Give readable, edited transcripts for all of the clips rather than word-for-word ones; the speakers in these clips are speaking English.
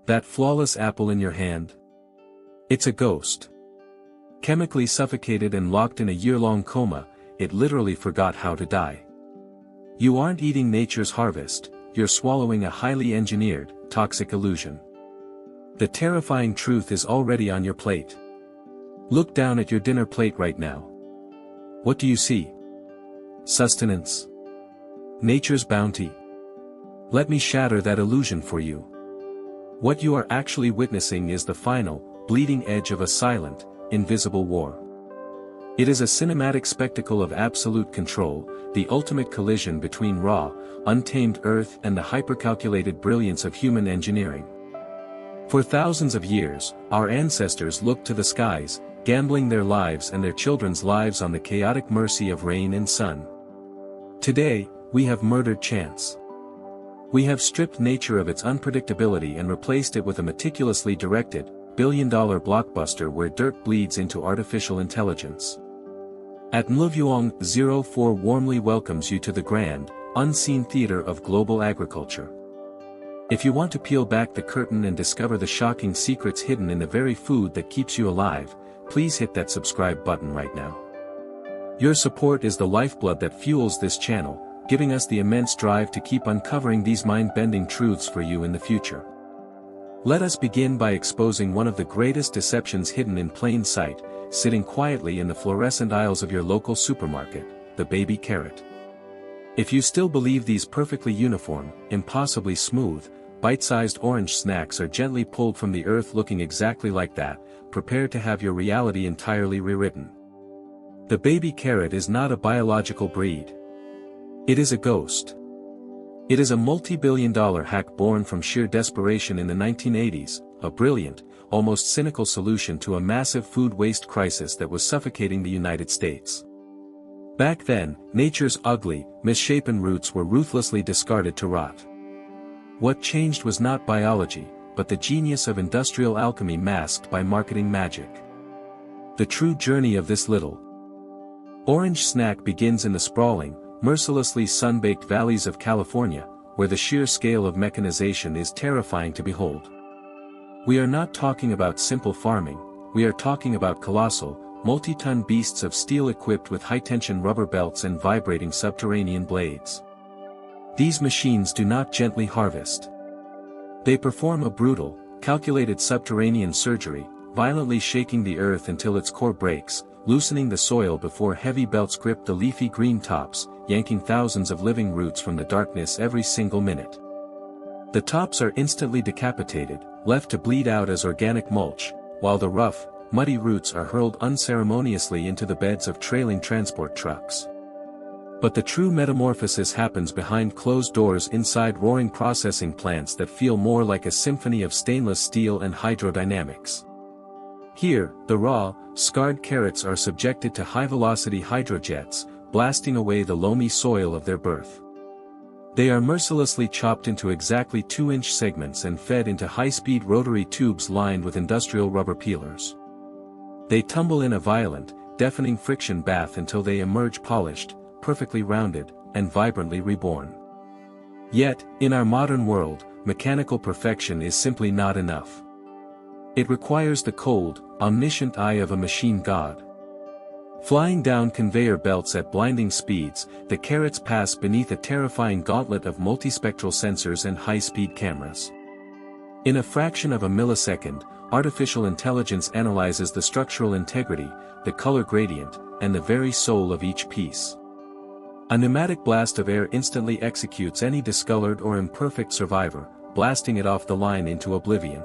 That flawless apple in your hand? It's a ghost. Chemically suffocated and locked in a year-long coma, it literally forgot how to die. You aren't eating nature's harvest, you're swallowing a highly engineered, toxic illusion. The terrifying truth is already on your plate. Look down at your dinner plate right now. What do you see? Sustenance? Nature's bounty? Let me shatter that illusion for you. What you are actually witnessing is the final, bleeding edge of a silent, invisible war. It is a cinematic spectacle of absolute control, the ultimate collision between raw, untamed Earth and the hypercalculated brilliance of human engineering. For thousands of years, our ancestors looked to the skies, gambling their lives and their children's lives on the chaotic mercy of rain and sun. Today, we have murdered chance. We have stripped nature of its unpredictability and replaced it with a meticulously directed, billion-dollar blockbuster where dirt bleeds into artificial intelligence. At Nluvuong 04 warmly welcomes you to the grand, unseen theater of global agriculture. If you want to peel back the curtain and discover the shocking secrets hidden in the very food that keeps you alive, please hit that subscribe button right now. Your support is the lifeblood that fuels this channel, giving us the immense drive to keep uncovering these mind-bending truths for you in the future. Let us begin by exposing one of the greatest deceptions hidden in plain sight, sitting quietly in the fluorescent aisles of your local supermarket, the baby carrot. If you still believe these perfectly uniform, impossibly smooth, bite-sized orange snacks are gently pulled from the earth looking exactly like that, prepare to have your reality entirely rewritten. The baby carrot is not a biological breed. It is a ghost. It is a multi-billion-dollar hack born from sheer desperation in the 1980s, a brilliant, almost cynical solution to a massive food waste crisis that was suffocating the United States. Back then, nature's ugly, misshapen roots were ruthlessly discarded to rot. What changed was not biology, but the genius of industrial alchemy masked by marketing magic. The true journey of this little orange snack begins in the sprawling, mercilessly sun-baked valleys of California, where the sheer scale of mechanization is terrifying to behold. We are not talking about simple farming, we are talking about colossal, multi-ton beasts of steel equipped with high-tension rubber belts and vibrating subterranean blades. These machines do not gently harvest. They perform a brutal, calculated subterranean surgery, violently shaking the earth until its core breaks, loosening the soil before heavy belts grip the leafy green tops, yanking thousands of living roots from the darkness every single minute. The tops are instantly decapitated, left to bleed out as organic mulch, while the rough, muddy roots are hurled unceremoniously into the beds of trailing transport trucks. But the true metamorphosis happens behind closed doors inside roaring processing plants that feel more like a symphony of stainless steel and hydrodynamics. Here, the raw, scarred carrots are subjected to high-velocity hydrojets, blasting away the loamy soil of their birth. They are mercilessly chopped into exactly 2-inch segments and fed into high-speed rotary tubes lined with industrial rubber peelers. They tumble in a violent, deafening friction bath until they emerge polished, perfectly rounded, and vibrantly reborn. Yet, in our modern world, mechanical perfection is simply not enough. It requires the cold, omniscient eye of a machine god. Flying down conveyor belts at blinding speeds, the carrots pass beneath a terrifying gauntlet of multispectral sensors and high-speed cameras. In a fraction of a millisecond, artificial intelligence analyzes the structural integrity, the color gradient, and the very soul of each piece. A pneumatic blast of air instantly executes any discolored or imperfect survivor, blasting it off the line into oblivion.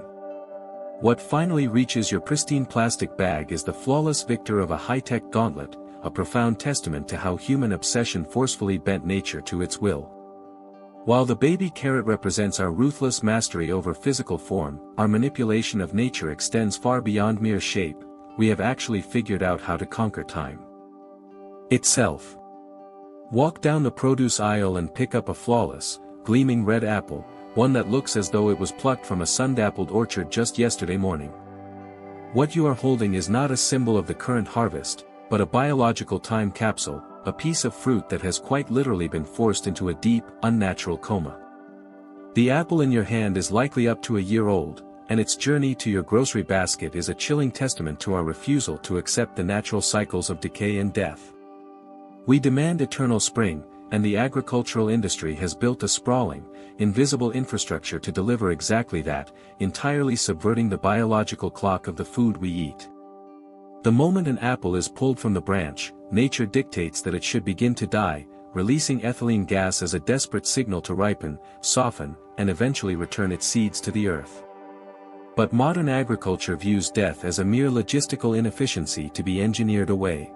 What finally reaches your pristine plastic bag is the flawless victor of a high-tech gauntlet, a profound testament to how human obsession forcefully bent nature to its will. While the baby carrot represents our ruthless mastery over physical form, our manipulation of nature extends far beyond mere shape. We have actually figured out how to conquer time itself. Walk down the produce aisle and pick up a flawless, gleaming red apple, one that looks as though it was plucked from a sun-dappled orchard just yesterday morning. What you are holding is not a symbol of the current harvest, but a biological time capsule, a piece of fruit that has quite literally been forced into a deep, unnatural coma. The apple in your hand is likely up to a year old, and its journey to your grocery basket is a chilling testament to our refusal to accept the natural cycles of decay and death. We demand eternal spring, and the agricultural industry has built a sprawling, invisible infrastructure to deliver exactly that, entirely subverting the biological clock of the food we eat. The moment an apple is pulled from the branch, nature dictates that it should begin to die, releasing ethylene gas as a desperate signal to ripen, soften, and eventually return its seeds to the earth. But modern agriculture views death as a mere logistical inefficiency to be engineered away.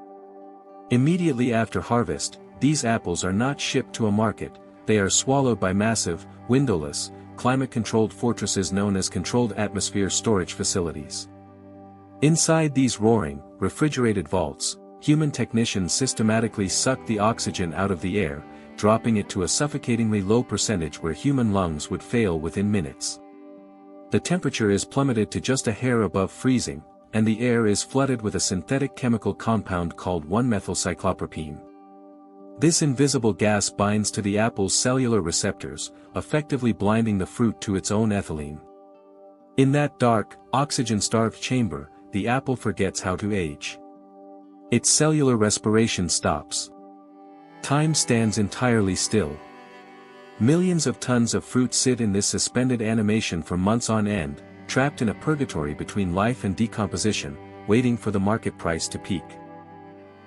Immediately after harvest, these apples are not shipped to a market, they are swallowed by massive, windowless, climate-controlled fortresses known as controlled atmosphere storage facilities. Inside these roaring, refrigerated vaults, human technicians systematically suck the oxygen out of the air, dropping it to a suffocatingly low percentage where human lungs would fail within minutes. The temperature is plummeted to just a hair above freezing, and the air is flooded with a synthetic chemical compound called 1-methylcyclopropene. This invisible gas binds to the apple's cellular receptors, effectively blinding the fruit to its own ethylene. In that dark, oxygen-starved chamber, the apple forgets how to age. Its cellular respiration stops. Time stands entirely still. Millions of tons of fruit sit in this suspended animation for months on end, trapped in a purgatory between life and decomposition, waiting for the market price to peak.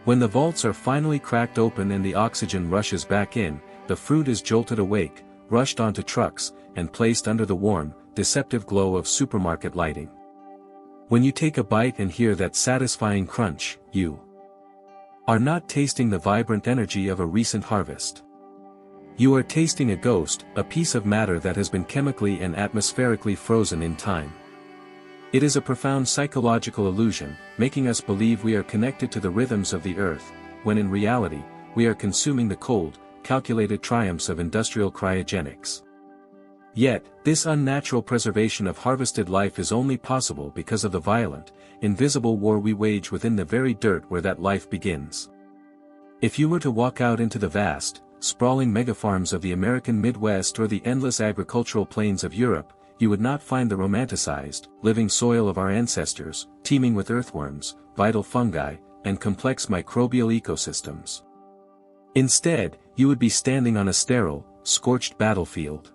When the vaults are finally cracked open and the oxygen rushes back in, the fruit is jolted awake, rushed onto trucks, and placed under the warm, deceptive glow of supermarket lighting. When you take a bite and hear that satisfying crunch, you are not tasting the vibrant energy of a recent harvest. You are tasting a ghost, a piece of matter that has been chemically and atmospherically frozen in time. It is a profound psychological illusion, making us believe we are connected to the rhythms of the earth, when in reality, we are consuming the cold, calculated triumphs of industrial cryogenics. Yet, this unnatural preservation of harvested life is only possible because of the violent, invisible war we wage within the very dirt where that life begins. If you were to walk out into the vast, sprawling megafarms of the American Midwest or the endless agricultural plains of Europe, you would not find the romanticized, living soil of our ancestors, teeming with earthworms, vital fungi, and complex microbial ecosystems. Instead, you would be standing on a sterile, scorched battlefield.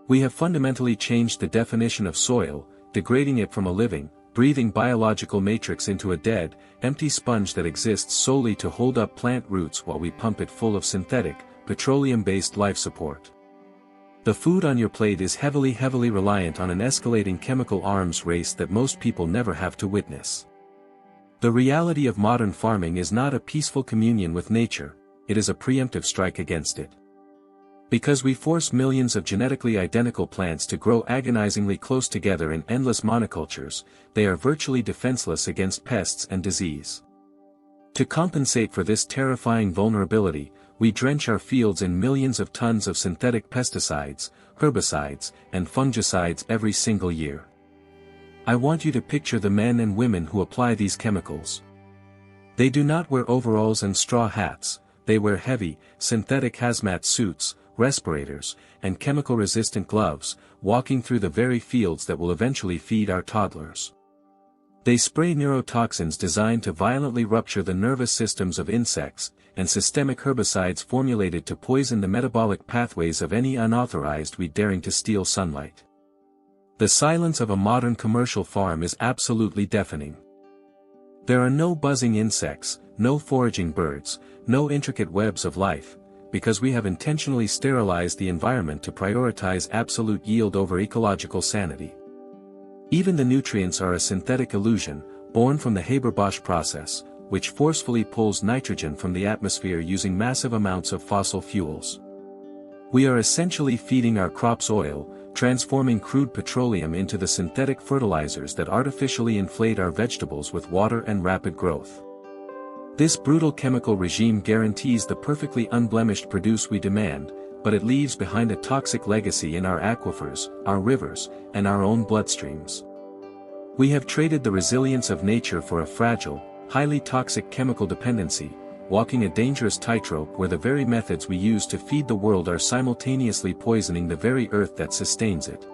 We have fundamentally changed the definition of soil, degrading it from a living, breathing biological matrix into a dead, empty sponge that exists solely to hold up plant roots while we pump it full of synthetic, petroleum-based life support. The food on your plate is heavily reliant on an escalating chemical arms race that most people never have to witness. The reality of modern farming is not a peaceful communion with nature, it is a preemptive strike against it. Because we force millions of genetically identical plants to grow agonizingly close together in endless monocultures, they are virtually defenseless against pests and disease. To compensate for this terrifying vulnerability, we drench our fields in millions of tons of synthetic pesticides, herbicides, and fungicides every single year. I want you to picture the men and women who apply these chemicals. They do not wear overalls and straw hats, they wear heavy, synthetic hazmat suits, respirators, and chemical-resistant gloves, walking through the very fields that will eventually feed our toddlers. They spray neurotoxins designed to violently rupture the nervous systems of insects, and systemic herbicides formulated to poison the metabolic pathways of any unauthorized weed daring to steal sunlight. The silence of a modern commercial farm is absolutely deafening. There are no buzzing insects, no foraging birds, no intricate webs of life, because we have intentionally sterilized the environment to prioritize absolute yield over ecological sanity. Even the nutrients are a synthetic illusion, born from the Haber-Bosch process, which forcefully pulls nitrogen from the atmosphere using massive amounts of fossil fuels. We are essentially feeding our crops oil, transforming crude petroleum into the synthetic fertilizers that artificially inflate our vegetables with water and rapid growth. This brutal chemical regime guarantees the perfectly unblemished produce we demand, but it leaves behind a toxic legacy in our aquifers, our rivers, and our own bloodstreams. We have traded the resilience of nature for a fragile, highly toxic chemical dependency, walking a dangerous tightrope where the very methods we use to feed the world are simultaneously poisoning the very earth that sustains it.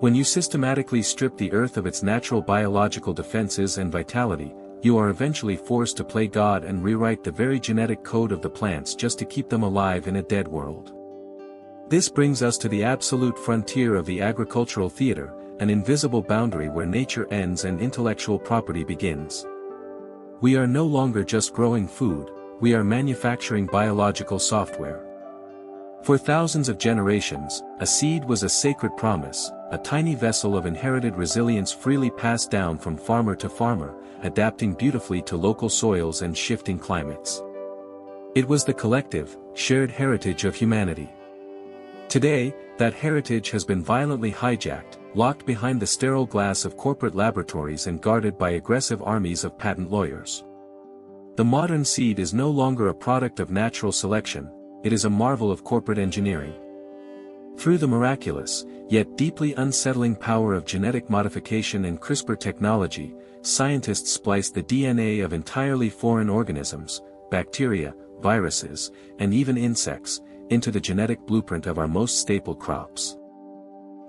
When you systematically strip the earth of its natural biological defenses and vitality, you are eventually forced to play God and rewrite the very genetic code of the plants just to keep them alive in a dead world. This brings us to the absolute frontier of the agricultural theater, an invisible boundary where nature ends and intellectual property begins. We are no longer just growing food, we are manufacturing biological software. For thousands of generations, a seed was a sacred promise, a tiny vessel of inherited resilience freely passed down from farmer to farmer, adapting beautifully to local soils and shifting climates. It was the collective, shared heritage of humanity. Today, that heritage has been violently hijacked, locked behind the sterile glass of corporate laboratories and guarded by aggressive armies of patent lawyers. The modern seed is no longer a product of natural selection, it is a marvel of corporate engineering. Through the miraculous, yet deeply unsettling power of genetic modification and CRISPR technology, scientists splice the DNA of entirely foreign organisms, bacteria, viruses, and even insects, into the genetic blueprint of our most staple crops.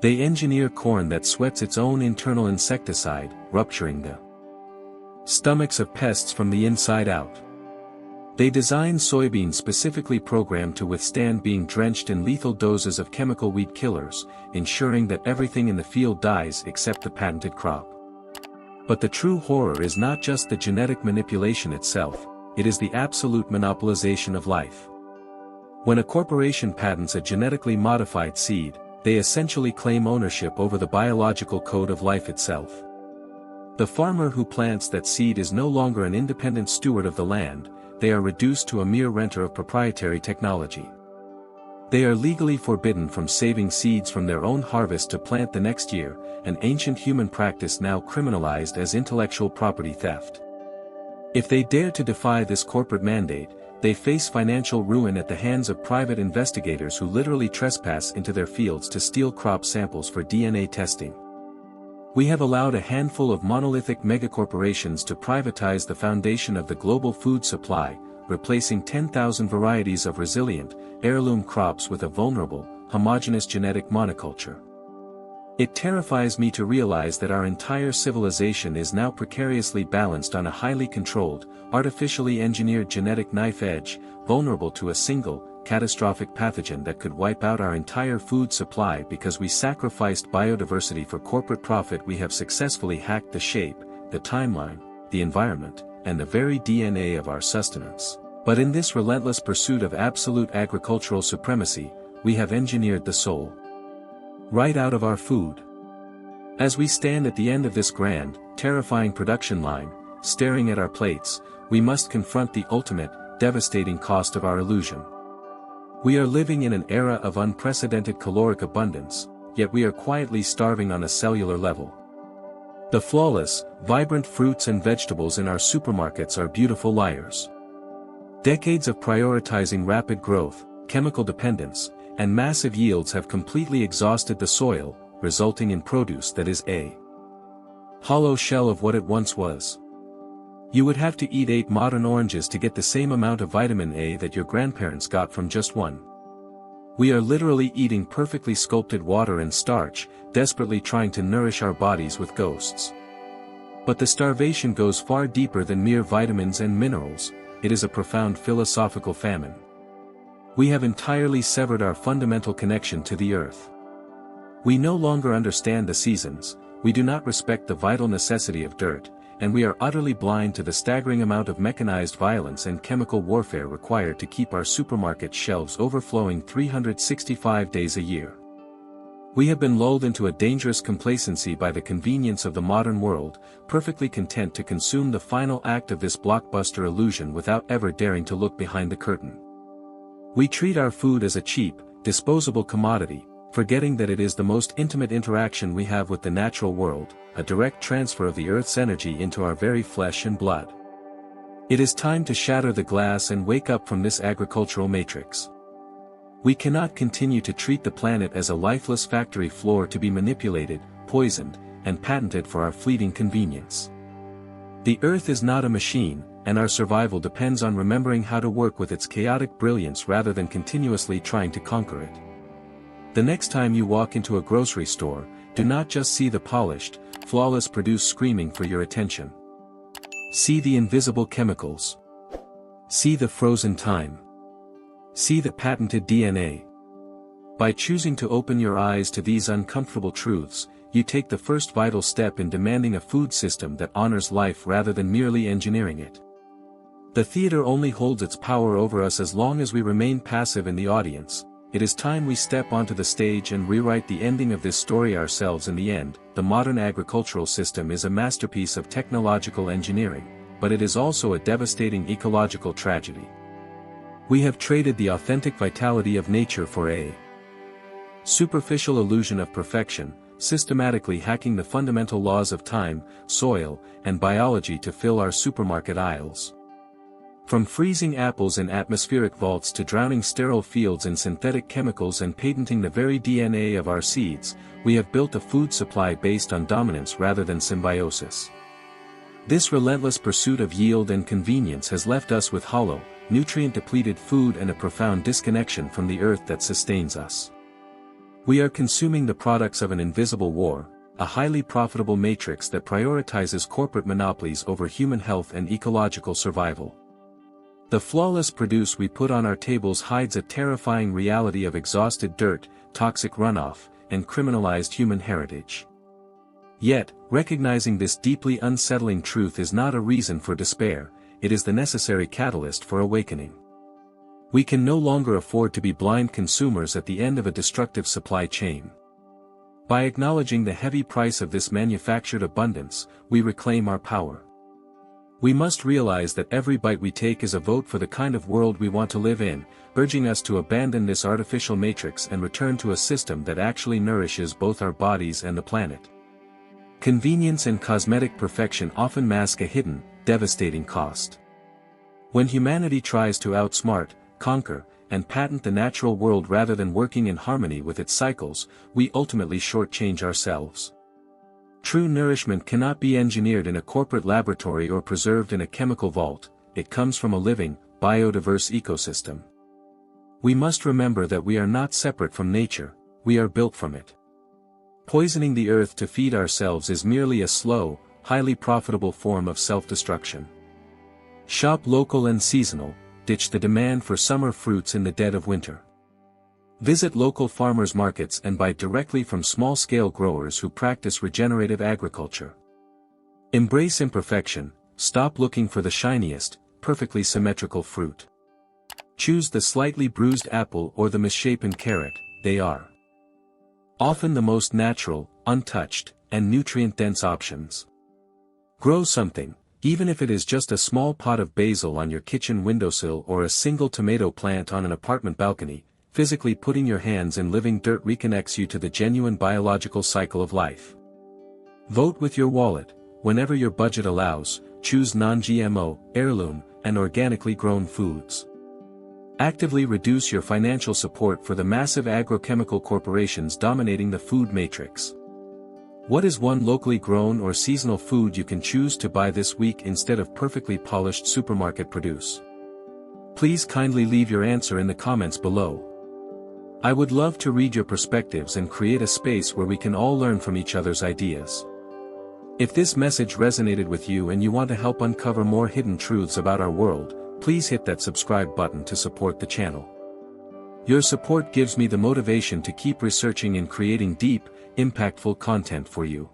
They engineer corn that sweats its own internal insecticide, rupturing the stomachs of pests from the inside out. They design soybeans specifically programmed to withstand being drenched in lethal doses of chemical weed killers, ensuring that everything in the field dies except the patented crop. But the true horror is not just the genetic manipulation itself, it is the absolute monopolization of life. When a corporation patents a genetically modified seed, they essentially claim ownership over the biological code of life itself. The farmer who plants that seed is no longer an independent steward of the land, they are reduced to a mere renter of proprietary technology. They are legally forbidden from saving seeds from their own harvest to plant the next year, an ancient human practice now criminalized as intellectual property theft. If they dare to defy this corporate mandate, they face financial ruin at the hands of private investigators who literally trespass into their fields to steal crop samples for DNA testing. We have allowed a handful of monolithic megacorporations to privatize the foundation of the global food supply, replacing 10,000 varieties of resilient, heirloom crops with a vulnerable, homogeneous genetic monoculture. It terrifies me to realize that our entire civilization is now precariously balanced on a highly controlled, artificially engineered genetic knife edge, vulnerable to a single, catastrophic pathogen that could wipe out our entire food supply because we sacrificed biodiversity for corporate profit. We have successfully hacked the shape, the timeline, the environment, and the very DNA of our sustenance. But in this relentless pursuit of absolute agricultural supremacy, we have engineered the soul right out of our food. As we stand at the end of this grand, terrifying production line, staring at our plates, we must confront the ultimate, devastating cost of our illusion. We are living in an era of unprecedented caloric abundance, yet we are quietly starving on a cellular level. The flawless, vibrant fruits and vegetables in our supermarkets are beautiful liars. Decades of prioritizing rapid growth, chemical dependence, and massive yields have completely exhausted the soil, resulting in produce that is a hollow shell of what it once was. You would have to eat 8 modern oranges to get the same amount of vitamin A that your grandparents got from just one. We are literally eating perfectly sculpted water and starch, desperately trying to nourish our bodies with ghosts. But the starvation goes far deeper than mere vitamins and minerals, it is a profound philosophical famine. We have entirely severed our fundamental connection to the earth. We no longer understand the seasons, we do not respect the vital necessity of dirt, and we are utterly blind to the staggering amount of mechanized violence and chemical warfare required to keep our supermarket shelves overflowing 365 days a year. We have been lulled into a dangerous complacency by the convenience of the modern world, perfectly content to consume the final act of this blockbuster illusion without ever daring to look behind the curtain. We treat our food as a cheap, disposable commodity, forgetting that it is the most intimate interaction we have with the natural world, a direct transfer of the Earth's energy into our very flesh and blood. It is time to shatter the glass and wake up from this agricultural matrix. We cannot continue to treat the planet as a lifeless factory floor to be manipulated, poisoned, and patented for our fleeting convenience. The Earth is not a machine, and our survival depends on remembering how to work with its chaotic brilliance rather than continuously trying to conquer it. The next time you walk into a grocery store, do not just see the polished, flawless produce screaming for your attention. See the invisible chemicals. See the frozen time. See the patented DNA. By choosing to open your eyes to these uncomfortable truths, you take the first vital step in demanding a food system that honors life rather than merely engineering it. The theater only holds its power over us as long as we remain passive in the audience. It is time we step onto the stage and rewrite the ending of this story ourselves. In the end, the modern agricultural system is a masterpiece of technological engineering, but it is also a devastating ecological tragedy. We have traded the authentic vitality of nature for a superficial illusion of perfection, systematically hacking the fundamental laws of time, soil, and biology to fill our supermarket aisles. From freezing apples in atmospheric vaults to drowning sterile fields in synthetic chemicals and patenting the very DNA of our seeds, we have built a food supply based on dominance rather than symbiosis. This relentless pursuit of yield and convenience has left us with hollow, nutrient-depleted food and a profound disconnection from the earth that sustains us. We are consuming the products of an invisible war, a highly profitable matrix that prioritizes corporate monopolies over human health and ecological survival. The flawless produce we put on our tables hides a terrifying reality of exhausted dirt, toxic runoff, and criminalized human heritage. Yet, recognizing this deeply unsettling truth is not a reason for despair, it is the necessary catalyst for awakening. We can no longer afford to be blind consumers at the end of a destructive supply chain. By acknowledging the heavy price of this manufactured abundance, we reclaim our power. We must realize that every bite we take is a vote for the kind of world we want to live in, urging us to abandon this artificial matrix and return to a system that actually nourishes both our bodies and the planet. Convenience and cosmetic perfection often mask a hidden, devastating cost. When humanity tries to outsmart, conquer, and patent the natural world rather than working in harmony with its cycles, we ultimately shortchange ourselves. True nourishment cannot be engineered in a corporate laboratory or preserved in a chemical vault, it comes from a living, biodiverse ecosystem. We must remember that we are not separate from nature, we are built from it. Poisoning the earth to feed ourselves is merely a slow, highly profitable form of self-destruction. Shop local and seasonal, ditch the demand for summer fruits in the dead of winter. Visit local farmers markets and buy directly from small-scale growers who practice regenerative agriculture. Embrace imperfection, stop looking for the shiniest, perfectly symmetrical fruit. Choose the slightly bruised apple or the misshapen carrot, they are often the most natural, untouched, and nutrient-dense options. Grow something, even if it is just a small pot of basil on your kitchen windowsill or a single tomato plant on an apartment balcony. Physically putting your hands in living dirt reconnects you to the genuine biological cycle of life. Vote with your wallet, whenever your budget allows, choose non-GMO, heirloom, and organically grown foods. Actively reduce your financial support for the massive agrochemical corporations dominating the food matrix. What is one locally grown or seasonal food you can choose to buy this week instead of perfectly polished supermarket produce? Please kindly leave your answer in the comments below. I would love to read your perspectives and create a space where we can all learn from each other's ideas. If this message resonated with you and you want to help uncover more hidden truths about our world, please hit that subscribe button to support the channel. Your support gives me the motivation to keep researching and creating deep, impactful content for you.